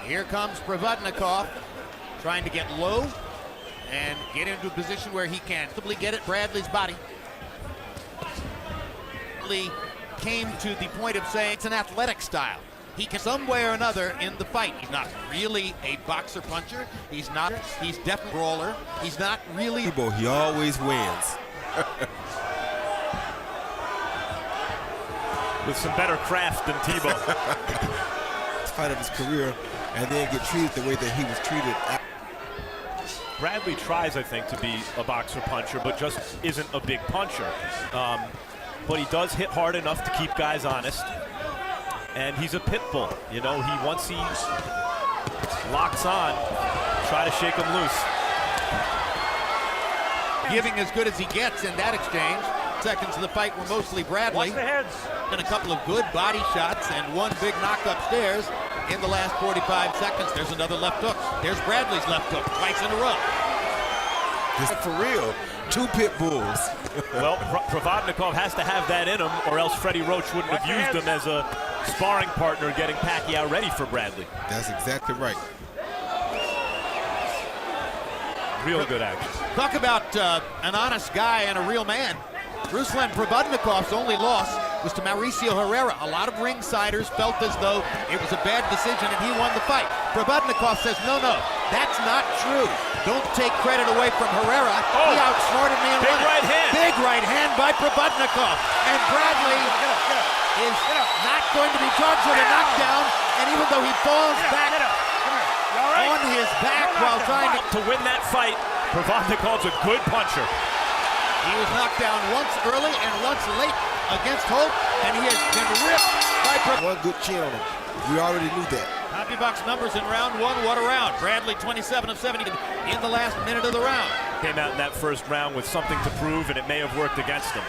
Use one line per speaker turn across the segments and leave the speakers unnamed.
Here comes Provodnikov, trying to get low and get into a position where he can possibly get at Bradley's body. Bradley came to the point of saying it's an athletic style. He can some way or another in the fight. He's not really a boxer puncher. He's definitely a brawler. He's not really.
He always wins.
With some better craft than Tebow.
Fight of his career, and then get treated the way that he was treated.
Bradley tries, I think, to be a boxer puncher, but just isn't a big puncher. But he does hit hard enough to keep guys honest. And he's a pit bull. You know, once he locks on, try to shake him loose.
Giving as good as he gets in that exchange. Seconds of the fight were mostly Bradley.
Watch the heads.
And a couple of good body shots and one big knock upstairs in the last 45 seconds. There's another left hook. There's Bradley's left hook, twice in a row.
This is for real. Two pit bulls.
Well, Provodnikov has to have that in him, or else Freddie Roach wouldn't have used him as a sparring partner getting Pacquiao ready for Bradley.
That's exactly right.
Real good action.
Talk about an honest guy and a real man. Ruslan Provodnikov's only loss was to Mauricio Herrera. A lot of ringsiders felt as though it was a bad decision and he won the fight. Provodnikov says, no, that's not true. Don't take credit away from Herrera.
Oh,
he outsmarted me and
big
won it.
right hand.
Big right hand by Provodnikov. And Bradley is not going to be charged with a knockdown. And even though he falls back on his back while trying
to win that fight, Provodnikov's a good puncher.
He was knocked down once early and once late against Hope, and he has been ripped by
one good chin on him. We already knew that.
CompuBox numbers in round one. What a round. Bradley 27 of 70 in the last minute of the round.
Came out in that first round with something to prove, and it may have worked against him.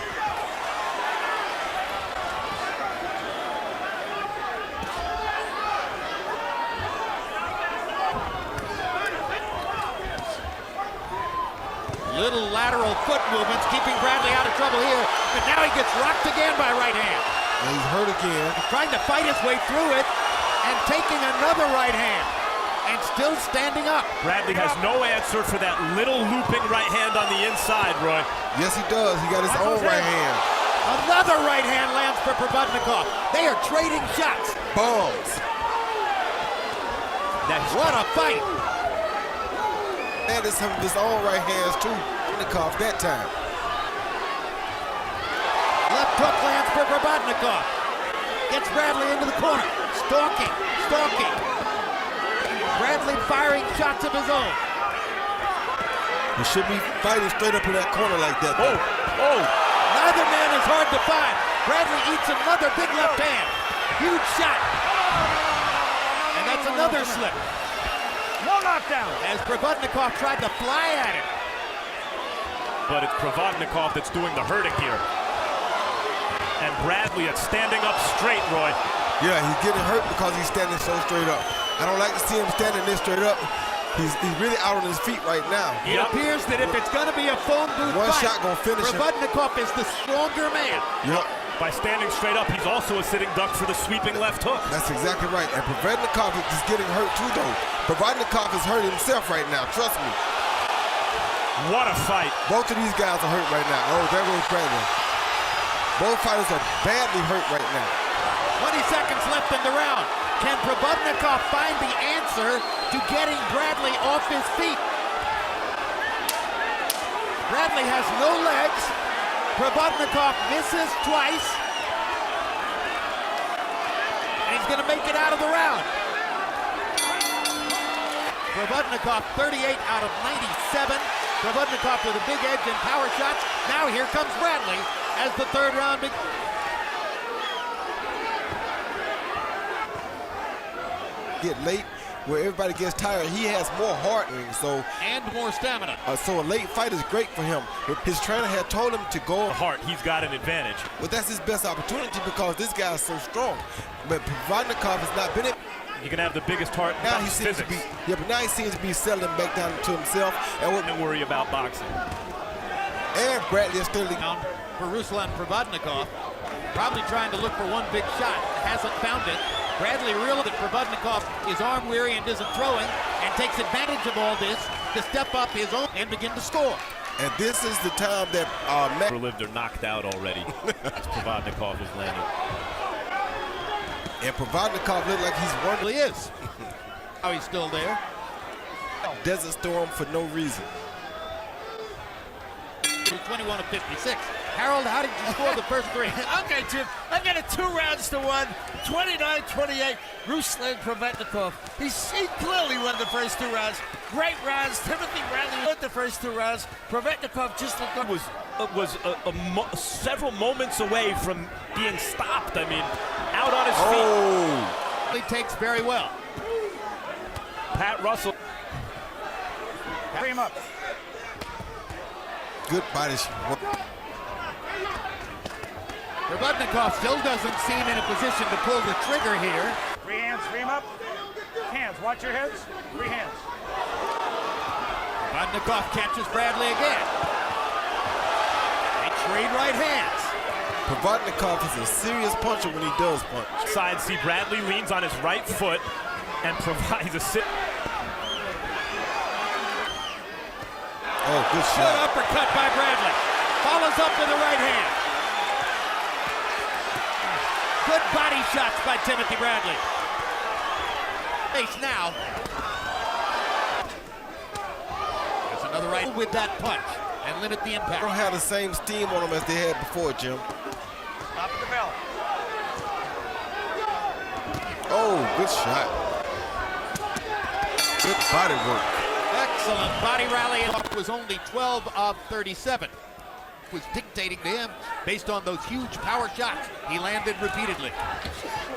Little lateral foot movements, keeping Bradley out of trouble here. But now he gets rocked again by right hand.
And he's hurt again.
He's trying to fight his way through it and taking another right hand. And still standing up.
Bradley has no answer for that little looping right hand on the inside, Roy.
Yes, he does. He got his own right hand.
Another right hand lands for Provodnikov. They are trading shots.
Bombs.
What a fight.
And it's some of his own right hands too. Provodnikov that time.
Left hook lands for Provodnikov. Gets Bradley into the corner. Stalking. Bradley firing shots of his own.
He should be fighting straight up in that corner like that.
Oh.
Neither man is hard to find. Bradley eats another big left hand. Huge shot. And that's another slip.
No knockdown.
As Provodnikov tried to fly at it.
But it's Provodnikov that's doing the hurting here. And Bradley is standing up straight, Roy.
Yeah, he's getting hurt because he's standing so straight up. I don't like to see him standing this straight up. He's really out on his feet right now.
It appears that if it's going to be a phone booth
one
fight,
shot gonna finish him.
Provodnikov is the stronger man.
Yep.
By standing straight up, he's also a sitting duck for the sweeping left hook.
That's exactly right. And Provodnikov is getting hurt too, though. Provodnikov is hurt himself right now. Trust me.
What a fight.
Both of these guys are hurt right now. Oh, there goes Bradley. Both fighters are badly hurt right now.
20 seconds left in the round. Can Provodnikov find the answer to getting Bradley off his feet? Bradley has no legs. Provodnikov misses twice. And he's going to make it out of the round. Provodnikov 38 out of 97. Provodnikov with a big edge and power shots. Now here comes Bradley as the third round begins.
Get late where everybody gets tired. He has more heart rings,
and more stamina.
So a late fight is great for him. His trainer had told him to go.
The heart, he's got an advantage.
But that's his best opportunity because this guy is so strong. But Provodnikov has not been it.
He can have the biggest heart.
Now he seems to be, but now he seems to be settling back down to himself. And
don't worry about boxing.
And Bradley is still
down for Ruslan Provodnikov. Probably trying to look for one big shot. Hasn't found it. Bradley realized that Provodnikov is arm weary and isn't throwing, and takes advantage of all this to step up his own and begin to score.
And this is the time that
Lived are knocked out already. Provodnikov is landing.
And Provodnikov looked like he's wondering.
He is. How he's still there.
Desert Storm for no reason.
21 of 56. Harold, how did you score the first three?
Okay, Jim, I got it 2 rounds to 1, 29-28. Ruslan Provodnikov. He clearly won the first 2 rounds. Great rounds. Timothy Bradley won the first 2 rounds. Provodnikov just looked up.
Was several moments away from being stopped. I mean, out on his feet.
He takes very well.
Pat Russell.
Free him up.
Good body shot.
Provodnikov still doesn't seem in a position to pull the trigger here.
Free hands, free him up. Hands, watch your heads. Free hands.
Provodnikov catches Bradley again. They trade right hands.
Provodnikov is a serious puncher when he does punch.
Side, see Bradley leans on his right foot and provides a sit.
Oh, good
Good
shot.
uppercut by Bradley. Follows up with the right hand. Good body shots by Timothy Bradley. Face now. There's another right with that punch and limit the
They don't
impact.
have the same steam on them as they had before, Jim.
Top of the bell.
Oh, good shot. Good body work.
Excellent body rally. It was only 12 of 37. Was dictating to him based on those huge power shots he landed repeatedly.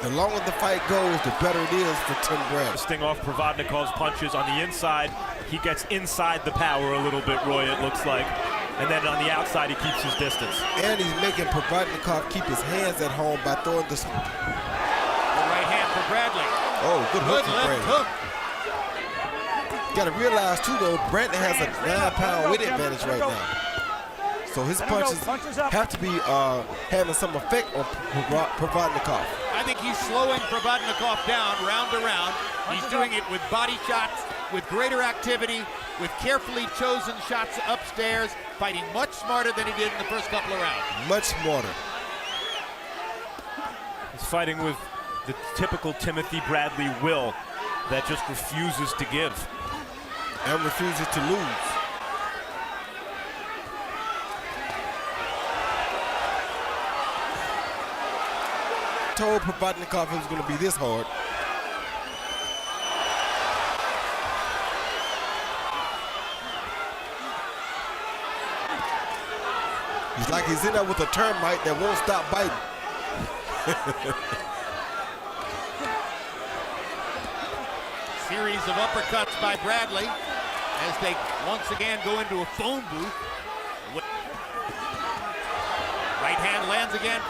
The longer the fight goes, the better it is for Tim Bradley.
Sting off Provodnikov's punches on the inside. He gets inside the power a little bit, Roy, it looks like. And then on the outside, he keeps his distance.
And he's making Provodnikov keep his hands at home by throwing this.
The right hand for Bradley.
Oh, good hook
Good
for
left
Bradley.
hook.
You got to realize, too, though, Bradley has a 9-pound weight advantage right now. So his punches have to be having some effect on Provodnikov.
I think he's slowing Provodnikov down round to round. He's doing it with body shots, with greater activity, with carefully chosen shots upstairs, fighting much smarter than he did in the first couple of rounds.
Much smarter.
He's fighting with the typical Timothy Bradley will that just refuses to give.
And refuses to lose. Told Provodnikov it was going to be this hard. He's like he's in there with a termite that won't stop biting.
Series of uppercuts by Bradley as they once again go into a phone booth. Right hand lands again.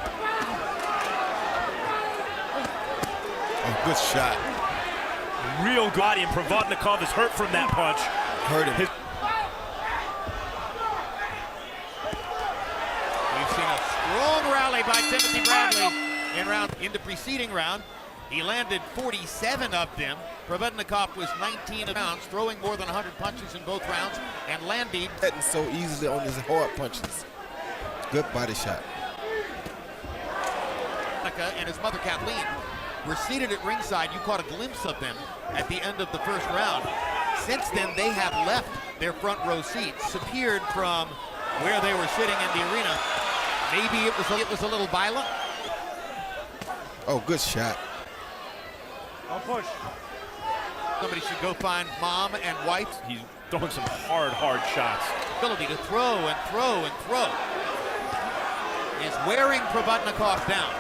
Oh, good shot.
Real body, and Provodnikov is hurt from that punch.
Hurt him.
We've seen a strong rally by Timothy Bradley in the preceding round. He landed 47 of them. Provodnikov was 19 rounds, throwing more than 100 punches in both rounds and landing
So easily on his hard punches. Good body shot.
and his mother Kathleen were seated at ringside. You caught a glimpse of them at the end of the first round. Since then, they have left their front row seats, disappeared from where they were sitting in the arena. Maybe it was a little violent.
Oh, good shot.
Don't push.
Somebody should go find mom and wife.
He's throwing some hard shots.
Ability to throw and throw and throw is wearing Provodnikov down.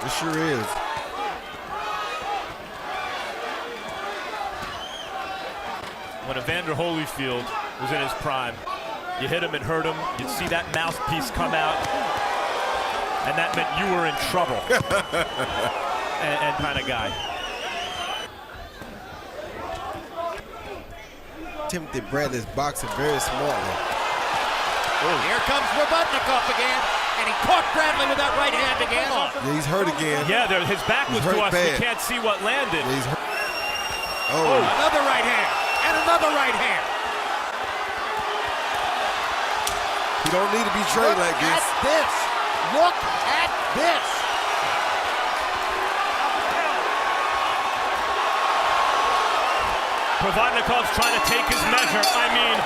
It sure is.
When Evander Holyfield was in his prime, you hit him and hurt him, you'd see that mouthpiece come out, and that meant you were in trouble. and kind of guy.
Timothy Bradley's boxing very smartly.
Here comes Provodnikov again, and And he caught Bradley with that right hand again.
Yeah, he's hurt again.
Yeah, his back was to us.
Bad.
We can't see what landed.
Yeah, he's hurt.
Oh, another right hand. And another right hand.
He don't need to be trained like this.
Look at this.
Provodnikov's trying to take his measure. I mean,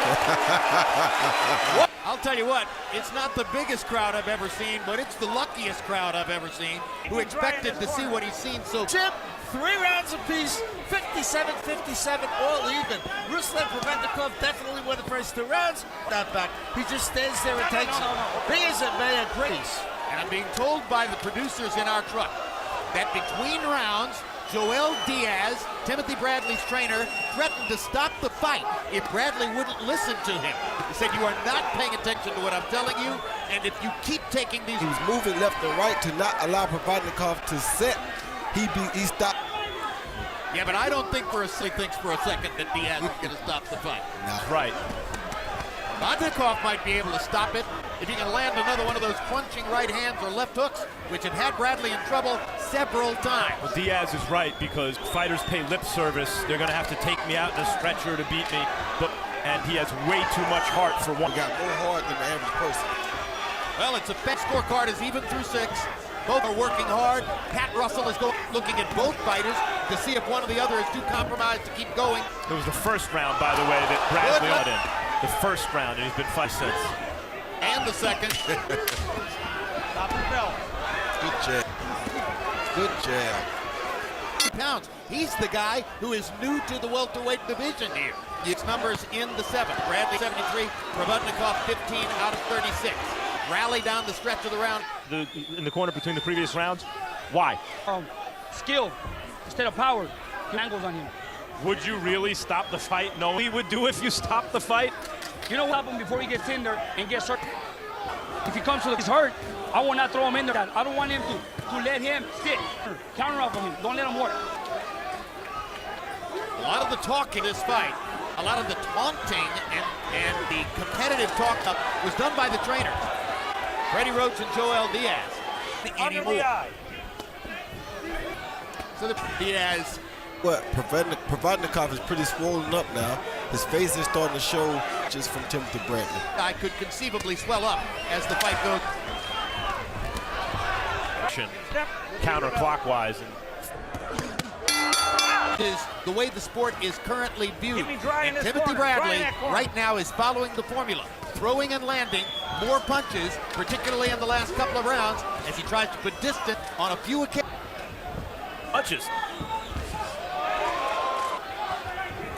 I'll tell you what, it's not the biggest crowd I've ever seen, but it's the luckiest crowd I've ever seen, who expected to see what he's seen so.
Jim, 3 rounds apiece, 57-57, all even. Ruslan Provodnikov definitely won the first 2 rounds. Not back. He just stands there and takes it. Be as it may, a grace.
And I'm being told by the producers in our truck that between rounds, Joel Diaz, Timothy Bradley's trainer, threatened to stop the fight if Bradley wouldn't listen to him. He said, you are not paying attention to what I'm telling you, and if you keep taking these...
He was moving left and right to not allow Provodnikov to set. He stopped.
Yeah, but I don't think he thinks for a second that Diaz is going to stop the fight.
that's right.
Provodnikov might be able to stop it if he can land another one of those crunching right hands or left hooks, which have had Bradley in trouble several times.
Well, Diaz is right, because fighters pay lip service. They're going to have to take me out in a stretcher to beat me, and he has way too much heart for one.
He got more heart than the average person.
Well, it's a best scorecard is even through 6. Both are working hard. Pat Russell is looking at both fighters to see if one or the other is too compromised to keep going.
It was the first round, by the way, that Bradley got in. The first round, and he's been 5 since.
And the second.
Stop the bell.
Good jab. Good jab.
Pounds. He's the guy who is new to the welterweight division here. Its numbers in the 7th. Bradley 73, Provodnikov 15 out of 36. Rally down the stretch of the round.
In the corner between the previous rounds. Why?
Skill instead of power. Angles on him.
Would you really stop the fight? No, he would do if you stop the fight.
You know what happened before he gets in there and gets hurt? If he comes to his hurt, I will not throw him in there. I don't want him to let him sit. Counter off of him. Don't let him work.
A lot of the talk in this fight, a lot of the taunting and the competitive talk was done by the trainers. Freddie Roach and Joel Diaz.
Under the eye.
So the Diaz.
But Provodnikov is pretty swollen up now. His face is starting to show just from Timothy Bradley.
I could conceivably swell up as the fight goes.
Counterclockwise.
Is the way the sport is currently viewed.
Keep me dry in
And
this
Timothy
corner, dry in
Bradley
that corner.
right now is following the formula. Throwing and landing more punches, particularly in the last couple of rounds, as he tries to put distance on a few occasions.
Punches.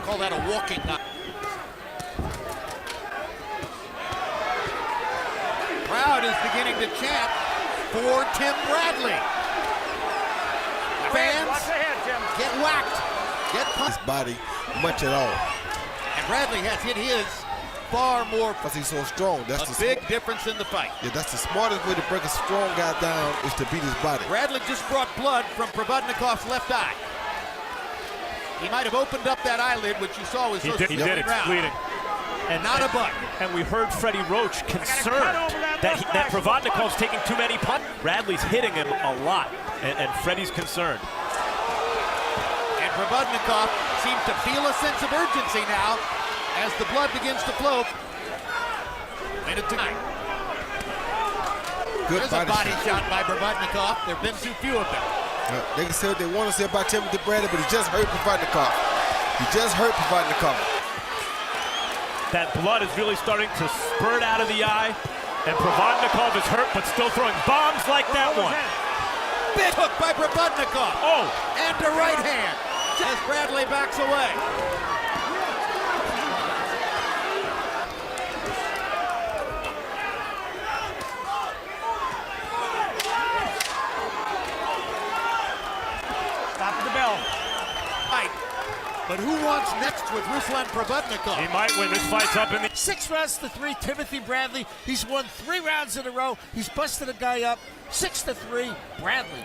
Call that a walking knock. Crowd is beginning to chant for Tim Bradley. Fans,
Watch the head, Jim.
get whacked, get punched.
His body much at all.
And Bradley has hit his far more.
Because he's so strong. That's
A big difference in the fight.
Yeah, that's the smartest way to break a strong guy down is to beat his body.
Bradley just brought blood from Provodnikov's left eye. He might have opened up that eyelid, which you saw was
He did. It's bleeding. And
not a butt.
And we heard Freddie Roach concerned that Provodnikov's taking too many punches. Bradley's hitting him a lot, and Freddie's concerned.
And Provodnikov seems to feel a sense of urgency now as the blood begins to flow. Minute to 9.
Good
There's a body shot by Provodnikov. There have been too few of them.
They can say what they want to say about Timothy Bradley, but he just hurt Provodnikov. He just hurt Provodnikov.
That blood is really starting to spurt out of the eye, and Provodnikov is hurt, but still throwing bombs like that one.
Big hook by Provodnikov.
Oh!
And a right hand as Bradley backs away.
Stop the bell.
Fight. But who wants next with Ruslan Provodnikov?
He might win. This fight's up in the...
6 rounds to 3, Timothy Bradley. He's won 3 rounds in a row. He's busted a guy up. 6-3, Bradley.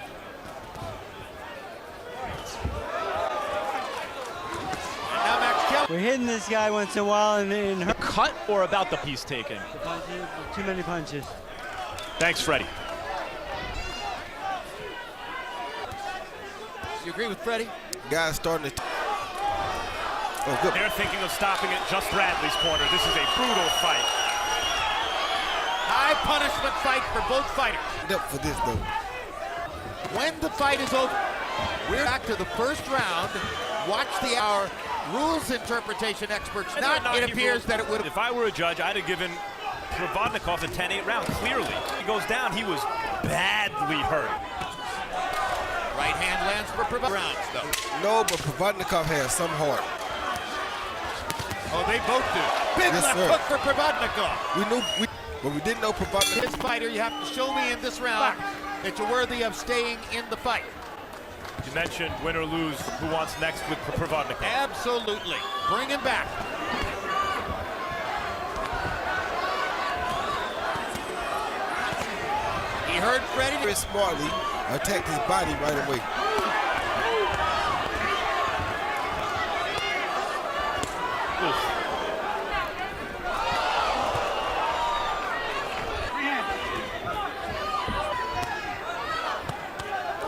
And now Max Kelly.
We're hitting this guy once in a while and
cut or about the piece taking?
too many punches.
Thanks, Freddie.
You agree with Freddie?
Guys starting to. Oh, good.
They're thinking of stopping at just Bradley's corner. This is a brutal fight.
High punishment fight for both fighters.
Up for this though.
When the fight is over, we're back to the first round. Watch our rules interpretation experts. It appears that it would have.
If I were a judge, I'd have given Provodnikov a 10-8 round, clearly. He goes down, he was badly hurt.
Right hand lands for Provodnikov, though.
No, but Provodnikov has some heart.
Oh, they both do. Big
Yes,
left
sir.
hook for Provodnikov.
But we didn't know Provodnikov.
This fighter, you have to show me in this round that you're worthy of staying in the fight.
You mentioned win or lose, who wants next with Provodnikov?
Absolutely. Bring him back. He heard Freddie.
Very smartly attacked his body right away.
Oof.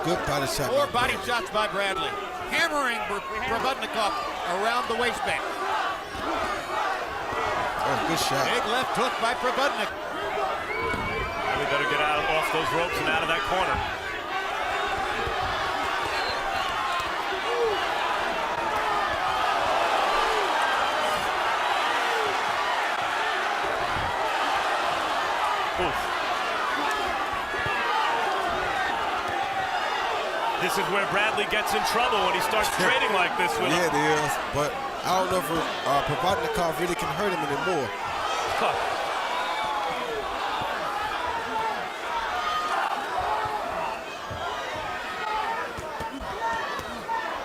Good body shot.
Four body shots by Bradley. Hammering Provodnikov around the waistband.
Oh, good shot.
Big left hook by Provodnikov.
We better get off those ropes and out of that corner. Oof. This is where Bradley gets in trouble when he starts trading like this with him.
Yeah, it is. But I don't know if Provodnikov really can hurt him anymore.
Huh.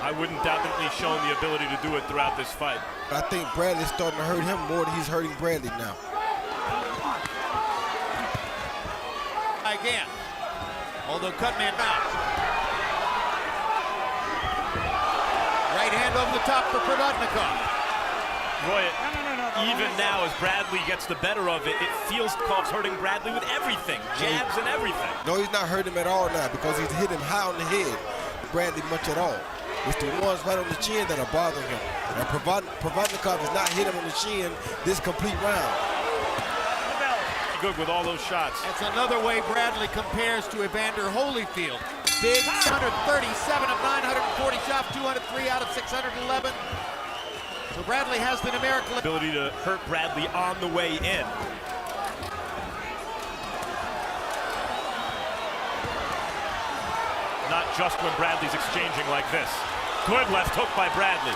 I wouldn't definitely shown the ability to do it throughout this fight.
I think Bradley's starting to hurt him more than he's hurting Bradley now.
Again. Although Cutman out. Right hand over the top for Provodnikov.
Roy, even now as Bradley gets the better of it, it feels Kov's hurting Bradley with everything, jabs and everything.
No, he's not hurting him at all now because he's hit him high on the head. Bradley much at all. It's the ones right on the chin that are bothering him. And Provodnikov has not hit him on the chin this complete round.
Good with all those shots.
That's another way Bradley compares to Evander Holyfield. Big 137 of 940 shots, 203 out of 611. So Bradley has the numerical
ability to hurt Bradley on the way in. Not just when Bradley's exchanging like this. Good left hook by Bradley.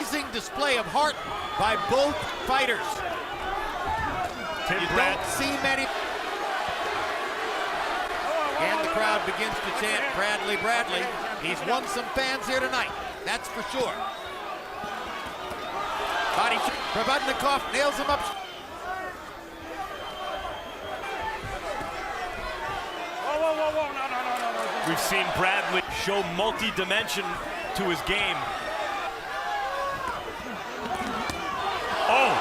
amazing display of heart by both fighters. You don't see many. And the crowd begins to chant Bradley, Bradley. He's won some fans here tonight, that's for sure. Body shot. Provodnikov nails him up.
Whoa, no.
We've seen Bradley show multi-dimension to his game. Oh,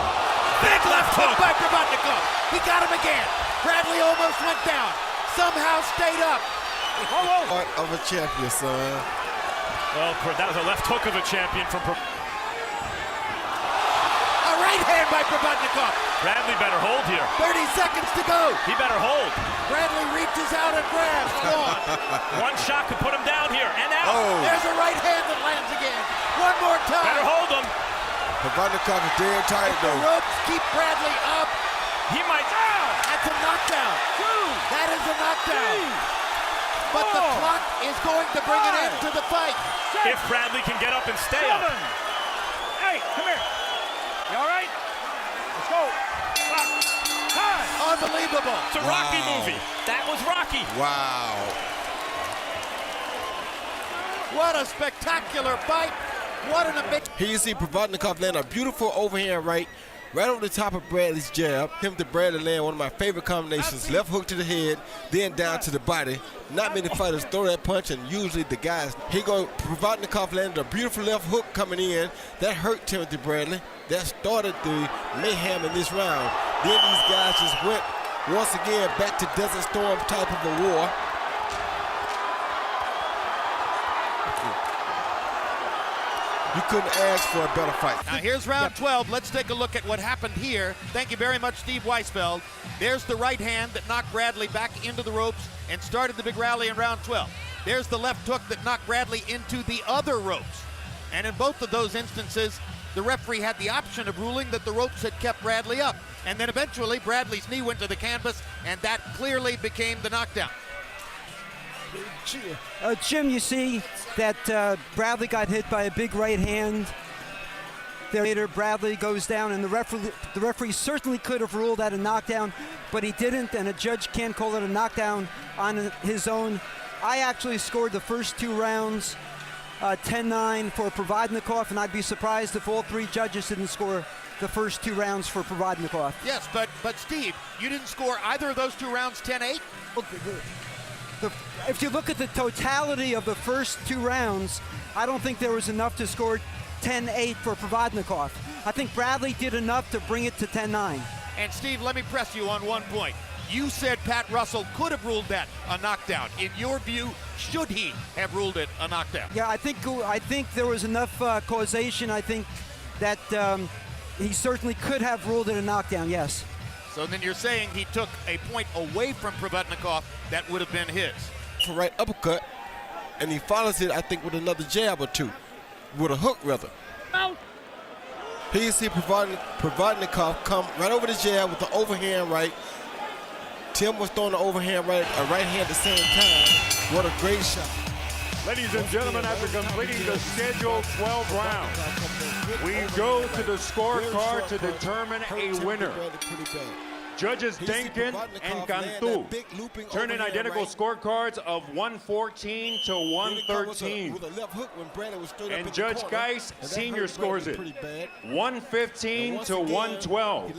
Big left hook by Provodnikov. He got him again. Bradley almost went down. Somehow stayed up.
Heart of a champion, son.
Well, that was a left hook of a champion from
A right hand by Provodnikov.
Bradley better hold here.
30 seconds to go.
He better hold.
Bradley reaches out and grabs.
One shot could put him down here and out.
Oh.
There's a right hand that lands again. One more time.
Better hold him.
Provodnikov is dead tight,
The
though.
ropes keep Bradley up.
He might.
That's a knockdown. That is a knockdown. But the clock is going to bring an end to the fight.
If Bradley can get up and stay up.
Hey, come here. You all right? Let's go. Time.
Unbelievable.
It's a Rocky movie. That was Rocky.
Wow.
What a spectacular fight. What an amazing.
Here you see Provodnikov land a beautiful overhand right over the top of Bradley's jab. Him to Bradley land one of my favorite combinations. Left hook to the head, then down to the body. Not many fighters throw that punch, and usually the guys. Here go Provodnikov landed a beautiful left hook coming in. That hurt Timothy Bradley. That started the mayhem in this round. Then these guys just went Once again, back to Desert Storm type of a war. You couldn't ask for a better fight.
Now here's round 12. Let's take a look at what happened here. Thank you very much, Steve Weisfeld. There's the right hand that knocked Bradley back into the ropes and started the big rally in round 12. There's the left hook that knocked Bradley into the other ropes. And in both of those instances, the referee had the option of ruling that the ropes had kept Bradley up. And then eventually, Bradley's knee went to the canvas, and that clearly became the knockdown.
Jim, you see that Bradley got hit by a big right hand. There later, Bradley goes down, and the referee certainly could have ruled that a knockdown, but he didn't, and a judge can't call it a knockdown on his own. I actually scored the first 2 rounds 10-9 for Provodnikov, and I'd be surprised if all 3 judges didn't score the first 2 rounds for Provodnikov.
Yes, but Steve, you didn't score either of those 2 rounds 10-8?
If you look at the totality of the first 2 rounds, I don't think there was enough to score 10-8 for Provodnikov. I think Bradley did enough to bring it to 10-9.
And Steve, let me press you on one point. You said Pat Russell could have ruled that a knockdown. In your view, should he have ruled it a knockdown?
Yeah, I think there was enough causation. I think that he certainly could have ruled it a knockdown, yes.
So then you're saying he took a point away from Provodnikov that would have been his.
For right uppercut, and he follows it, I think, with another jab or 2. With a hook, rather. Here you see Provodnikov come right over the jab with the overhand right. Tim was throwing the overhand right, a right hand at the same time. What a great shot.
Ladies and gentlemen, after completing the scheduled 12 rounds, we go to the scorecard to determine a winner. Judges Denkin and Cantu turn in identical scorecards of 114 to 113. And Judge Geis senior scores it 115 to 112.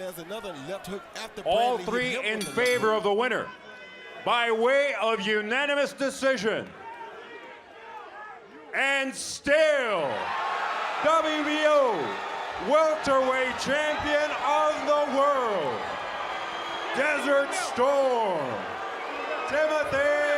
All 3 in favor of the winner by way of unanimous decision. And still, WBO welterweight champion of the world, Desert Storm, Timothy